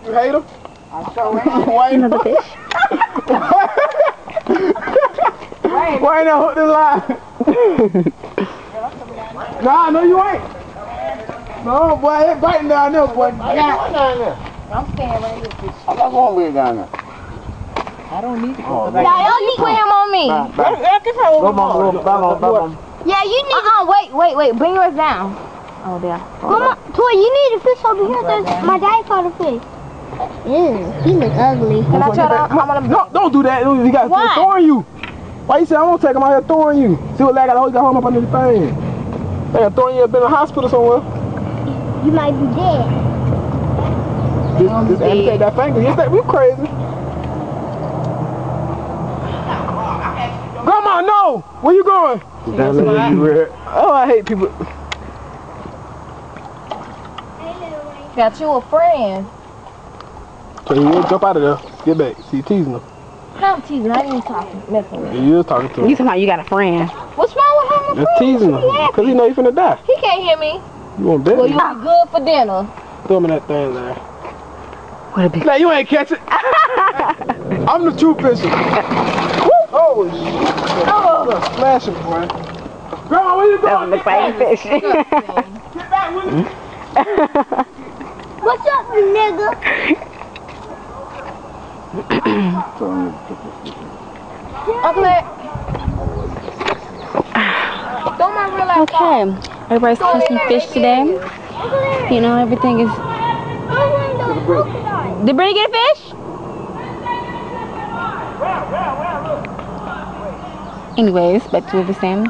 You hate him? I sure am. Why ain't Another fish. Why ain't I hook the line? Nah, no you ain't. No, boy, it biting down there, boy. Why you going down there? I'm staying right here. I'm not going with you down there. I don't need to go. Oh, Y'all don't need to put him on me. Go, Mama. Yeah, you need. Wait. Bring yours down. Oh, there. Mama, Toy, you need a fish over here. There's my daddy caught a fish. Ew, he look ugly. Can I try to? I'm gonna. No, don't do that. You got Why? throwing you. Why you say I'm gonna take him out here throwing you? See what lag I got home up under the thing. They got throwing you up in the hospital somewhere. You might be dead. Just amputate that finger. You think we crazy? Grandma, no! Where you going? Oh, I hate people. Got you a friend. So you will jump out of there. Get back. See, you teasing him. I'm teasing. I ain't talking. Messing with him. You was talking to him. You talking about you got a friend. What's wrong with having a Just friend? teasing him. Because he know you finna die. He can't hear me. You want bet? Well, you'll be good for dinner. Throw him in that thing there. What a big. Nah, you ain't catch it. I'm the true fisher. Oh, shit. Oh, smash him, boy. Grandma, where you going? Look like a fish. Get back with me. What's up, nigga? Uncle Ed. Throw my real life Okay, everybody's catching fish today. You know, everything is. Did Brittany get a fish? Anyways, back to what we're saying.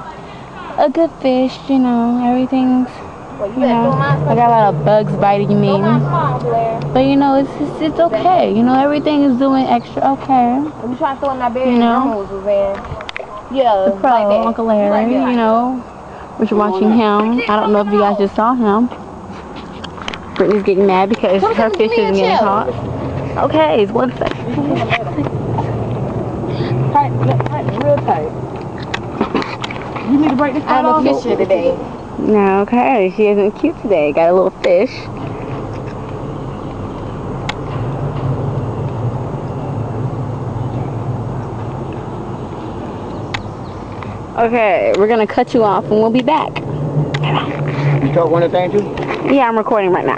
A good fish, you know, everything's. You know, I got a lot of bugs biting me. But you know, it's okay. You know, everything is doing extra okay. We trying to throw in my bed. You know? Was in. Yeah, The pro, like that. Uncle Larry, you know. We're watching him. I don't know if you guys just saw him. Brittany's getting mad because her fish isn't getting caught. Okay, it's 1 second. Tight, real tight. You need to break this out off? I'm a fisher today. No, okay, she isn't cute today. Got a little fish. Okay, we're gonna cut you off and we'll be back. You talk one of the things too? Yeah, I'm recording right now.